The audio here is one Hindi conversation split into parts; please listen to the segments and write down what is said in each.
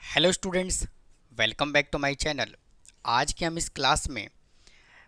Hello students, welcome back to my channel. आज के हम इस क्लास में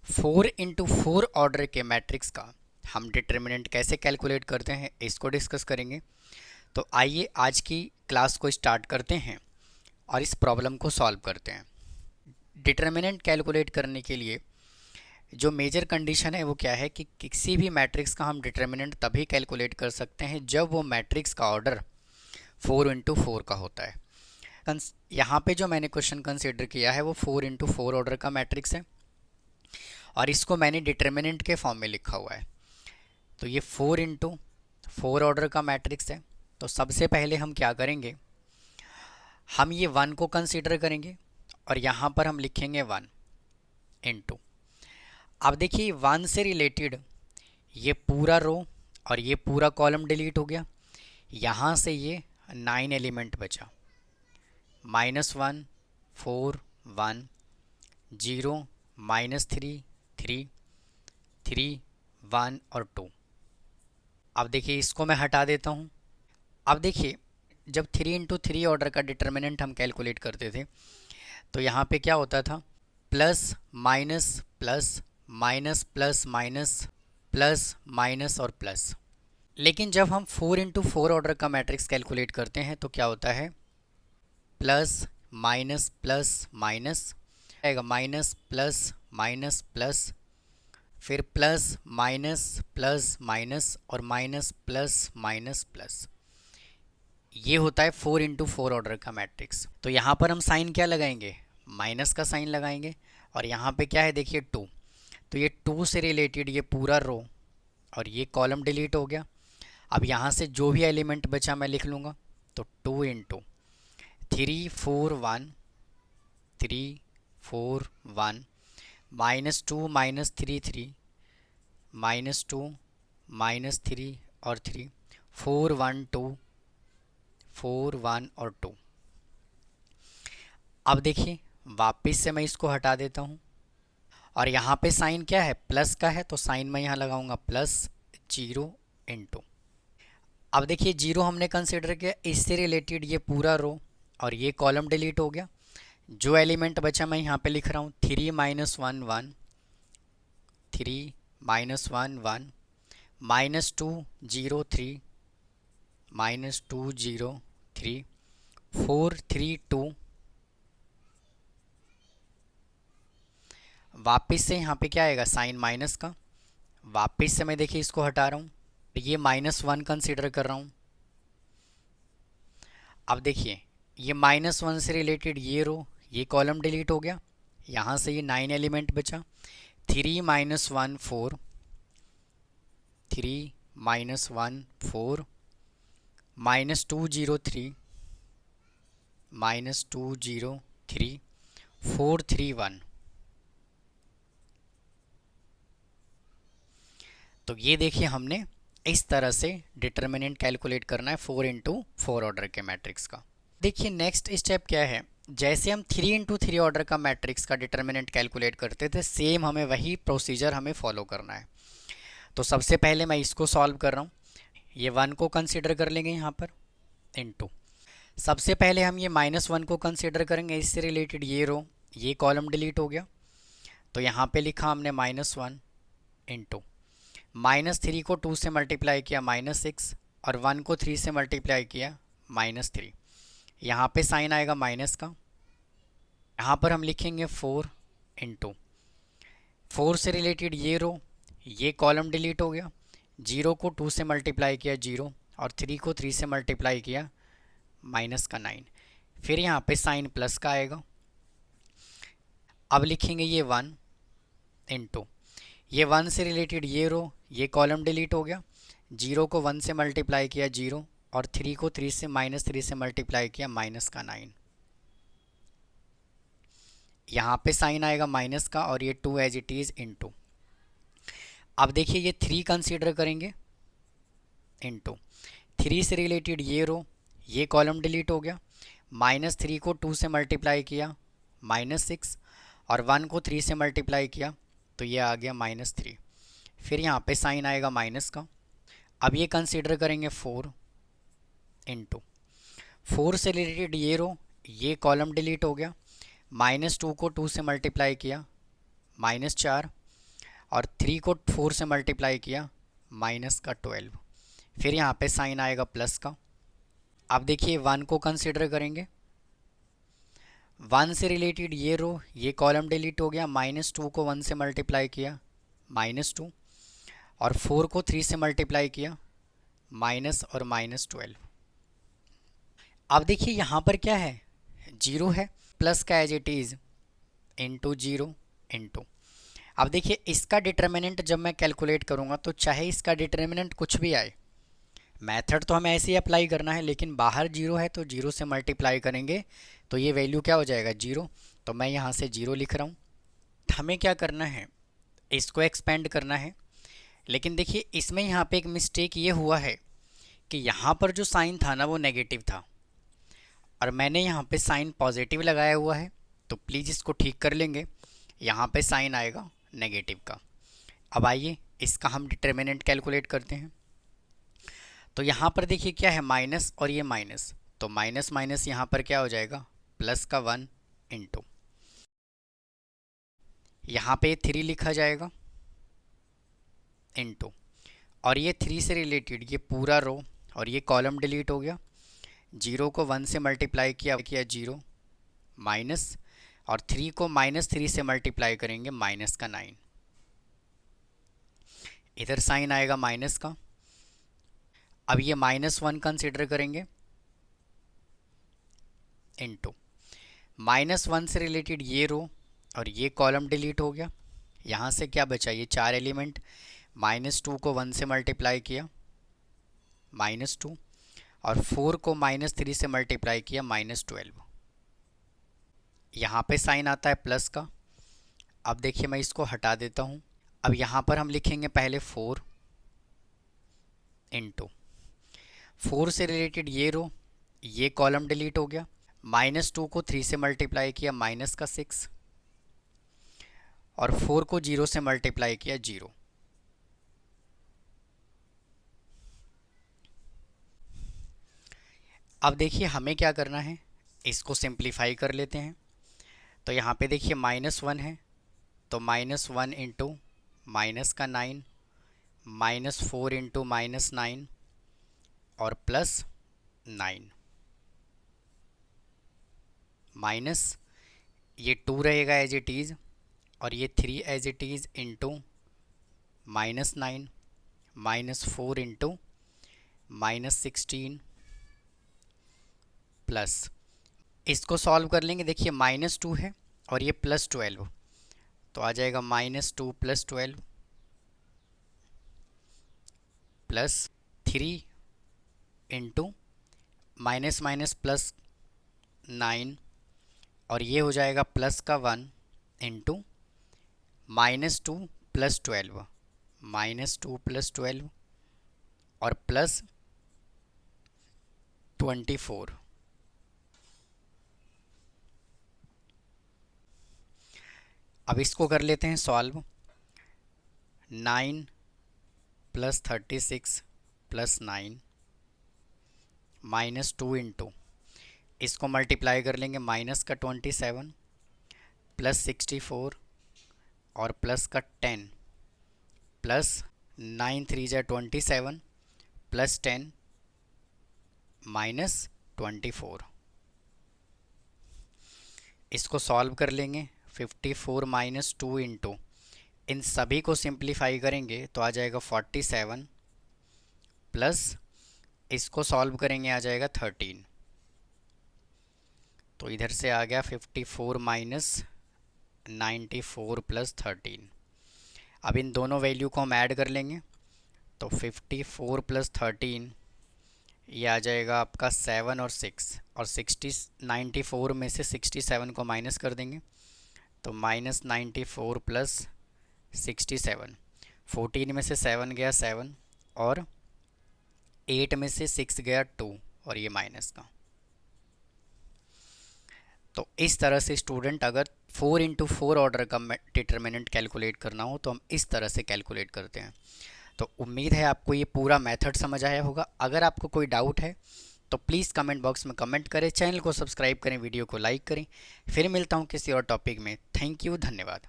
4x4 ऑर्डर के मैट्रिक्स का हम डिटर्मिनेंट कैसे कैलकुलेट करते हैं इसको डिस्कस करेंगे। तो आइए आज की क्लास को स्टार्ट करते हैं और इस प्रॉब्लम को सॉल्व करते हैं। डिटर्मिनेंट कैलकुलेट करने के लिए जो मेजर कंडीशन है वो क्या है कि किसी भी मैट्रिक्स का हम डिटर्मिनेंट तभी कैलकुलेट कर सकते हैं जब वो मैट्रिक्स का ऑर्डर 4x4 का होता है। यहाँ पे जो मैंने क्वेश्चन कंसिडर किया है वो 4x4 ऑर्डर का मैट्रिक्स है और इसको मैंने डिटर्मिनेंट के फॉर्म में लिखा हुआ है। तो ये 4x4 ऑर्डर का मैट्रिक्स है। तो सबसे पहले हम क्या करेंगे, हम ये 1 को कंसिडर करेंगे और यहाँ पर हम लिखेंगे 1 इंटू। अब देखिए 1 से रिलेटेड ये पूरा रो और ये पूरा कॉलम डिलीट हो गया। यहाँ से ये 9 एलिमेंट बचा, -1 4 1 0 -3 3 3 1 और 2। अब देखिए इसको मैं हटा देता हूँ। अब देखिए जब 3x3 ऑर्डर का डिटर्मिनेंट हम कैलकुलेट करते थे तो यहाँ पे क्या होता था, plus minus plus minus plus minus plus minus और प्लस। लेकिन जब हम 4x4 ऑर्डर का मैट्रिक्स कैलकुलेट करते हैं तो क्या होता है, प्लस माइनस प्लस माइनस आएगा, माइनस प्लस माइनस प्लस, फिर प्लस माइनस प्लस माइनस और माइनस प्लस माइनस प्लस। ये होता है 4x4 ऑर्डर का मैट्रिक्स। तो यहाँ पर हम साइन क्या लगाएंगे, माइनस का साइन लगाएंगे और यहाँ पे क्या है देखिए 2। तो ये 2 से रिलेटेड ये पूरा रो और ये कॉलम डिलीट हो गया। अब यहाँ से जो भी एलिमेंट बचा मैं लिख लूँगा। तो 2 इंटू 3 4 1 3 4 1 -2 -3 3 -2 -3 और 3 4 1 2 4 1 और 2। अब देखिए वापस से मैं इसको हटा देता हूँ और यहाँ पे साइन क्या है, प्लस का है, तो साइन मैं यहाँ लगाऊंगा प्लस 0 इंटू। अब देखिए 0 हमने कंसिडर किया, इससे रिलेटेड ये पूरा रो और ये कॉलम डिलीट हो गया। जो एलिमेंट बचा मैं यहाँ पे लिख रहा हूँ 3 -1 1 3 -1 1 -2 0 3 -2 0 3 4 3 2। वापस से यहाँ पे क्या आएगा, साइन माइनस का। वापस से मैं देखिए इसको हटा रहा हूँ, ये -1 कंसिडर कर रहा हूँ। अब देखिए ये -1 से रिलेटेड ये रो ये कॉलम डिलीट हो गया। यहाँ से ये 9 एलिमेंट बचा, 3 -1 4 3 -1 4 -2 0 3 -2 0 3 4 3 1। तो ये देखिए हमने इस तरह से डिटर्मिनेंट कैलकुलेट करना है 4x4 ऑर्डर के मैट्रिक्स का। देखिए नेक्स्ट स्टेप क्या है, जैसे हम 3x3 ऑर्डर का मैट्रिक्स का डिटर्मिनेंट कैलकुलेट करते थे सेम हमें वही प्रोसीजर हमें फॉलो करना है। तो सबसे पहले मैं इसको सॉल्व कर रहा हूँ। ये 1 को कंसिडर कर लेंगे यहाँ पर इनटू। सबसे पहले हम ये -1 को कंसिडर करेंगे, इससे रिलेटेड ये रो ये कॉलम डिलीट हो गया। तो यहाँ पे लिखा हमने -1 इंटू -3 को 2 से मल्टीप्लाई किया -6 और 1 को 3 से मल्टीप्लाई किया -3। यहाँ पे साइन आएगा माइनस का। यहाँ पर हम लिखेंगे 4 इंटू 4 से रिलेटेड ये रो ये कॉलम डिलीट हो गया। 0 को 2 से मल्टीप्लाई किया 0 और 3 को 3 से मल्टीप्लाई किया -9। फिर यहाँ पे साइन प्लस का आएगा। अब लिखेंगे ये 1 इंटू ये 1 से रिलेटेड ये रो ये कॉलम डिलीट हो गया। 0 को 1 से मल्टीप्लाई किया 0 और 3 को 3 से -3 से मल्टीप्लाई किया -9। यहाँ पे साइन आएगा माइनस का और ये 2 एज इट इज़ इंटू। अब देखिए ये 3 कंसीडर करेंगे इंटू 3 से रिलेटेड ये रो ये कॉलम डिलीट हो गया। -3 को 2 से मल्टीप्लाई किया -6 और 1 को 3 से मल्टीप्लाई किया तो ये आ गया -3। फिर यहाँ पे साइन आएगा माइनस का। अब ये कंसीडर करेंगे 4 इंटू 4 से रिलेटेड ये रो ये कॉलम डिलीट हो गया। -2 को 2 से मल्टीप्लाई किया -4, और 3 को 4 से मल्टीप्लाई किया -12। फिर यहाँ पे साइन आएगा प्लस का। अब देखिए 1 को कंसिडर करेंगे। 1 से रिलेटेड ये रो, ये कॉलम डिलीट हो गया। -2 को 1 से मल्टीप्लाई किया -2, और 4 को 3 से मल्टीप्लाई किया माइनस और -12। अब देखिए यहाँ पर क्या है, जीरो है, प्लस का as it is into zero into. अब देखिए इसका डिटर्मिनेंट जब मैं कैलकुलेट करूँगा तो चाहे इसका डिटर्मिनेंट कुछ भी आए, मेथड तो हमें ऐसे ही अप्लाई करना है, लेकिन बाहर जीरो है तो जीरो से मल्टीप्लाई करेंगे तो ये वैल्यू क्या हो जाएगा, जीरो। तो मैं यहाँ से जीरो लिख रहा हूँ। हमें क्या करना है, इसको एक्सपेंड करना है। लेकिन देखिए इसमें यहाँ पे एक मिस्टेक ये हुआ है कि यहाँ पर जो साइन था ना वो नेगेटिव था, और मैंने यहाँ पे साइन पॉजिटिव लगाया हुआ है। तो प्लीज़ इसको ठीक कर लेंगे। यहाँ पे साइन आएगा नेगेटिव का। अब आइए इसका हम डिटर्मिनेंट कैलकुलेट करते हैं। तो यहाँ पर देखिए क्या है, माइनस और ये माइनस, तो माइनस माइनस यहाँ पर क्या हो जाएगा, प्लस का 1 इंटू, यहाँ पे 3 लिखा जाएगा इंटू, और ये 3 से रिलेटेड ये पूरा रो और ये कॉलम डिलीट हो गया। 0 को 1 से मल्टीप्लाई किया 0 माइनस, और 3 को -3 से मल्टीप्लाई करेंगे माइनस का 9। इधर साइन आएगा माइनस का। अब ये -1 कंसिडर करेंगे इंटू, -1 से रिलेटेड ये रो और ये कॉलम डिलीट हो गया। यहाँ से क्या बचा, ये 4 एलिमेंट। -2 को 1 से मल्टीप्लाई किया -2, और 4 को -3 से मल्टीप्लाई किया -12। यहाँ पे साइन आता है प्लस का। अब देखिए मैं इसको हटा देता हूँ। अब यहाँ पर हम लिखेंगे पहले 4 इंटू, 4 से रिलेटेड ये रो, ये कॉलम डिलीट हो गया। -2 को 3 से मल्टीप्लाई किया माइनस का 6, और 4 को 0 से मल्टीप्लाई किया 0। अब देखिए हमें क्या करना है, इसको सिंप्लीफाई कर लेते हैं। तो यहाँ पे देखिए -1 है, तो -1 इंटू माइनस का 9, -4 इंटू -9, और प्लस 9, माइनस ये 2 रहेगा एज इट इज़, और ये 3 as it is into -9, -4 into -16 plus, इसको सॉल्व कर लेंगे। देखिए -2 है और ये +12, तो आ जाएगा -2 + 12 plus 3 into minus minus plus 9, और ये हो जाएगा प्लस का 1 इंटू -2 + 12, -2 + 12 और प्लस 24। अब इसको कर लेते हैं सॉल्व। 9 + 36 + 9 -2 इंटू, इसको मल्टीप्लाई कर लेंगे माइनस का 27 प्लस 64 और प्लस का 10 प्लस 9 3 × 27 प्लस 10 -24। इसको सॉल्व कर लेंगे। 54 - 2 इंटू, इन सभी को सिंप्लीफाई करेंगे तो आ जाएगा 47 प्लस इसको सॉल्व करेंगे आ जाएगा 13। तो इधर से आ गया 54 - 94 + 13। अब इन दोनों वैल्यू को हम ऐड कर लेंगे तो 54 + 13 ये आ जाएगा आपका 7 और 6, और 94 में से 67 को माइनस कर देंगे तो -94 + 67। 14 में से 7 गया 7, और 8 में से 6 गया 2, और ये माइनस का। तो इस तरह से स्टूडेंट अगर 4 × 4 ऑर्डर का डिटर्मिनेंट कैलकुलेट करना हो तो हम इस तरह से कैलकुलेट करते हैं। तो उम्मीद है आपको ये पूरा मेथड समझ आया होगा। अगर आपको कोई डाउट है तो प्लीज़ कमेंट बॉक्स में कमेंट करें, चैनल को सब्सक्राइब करें, वीडियो को लाइक करें। फिर मिलता हूँ किसी और टॉपिक में। थैंक यू, धन्यवाद।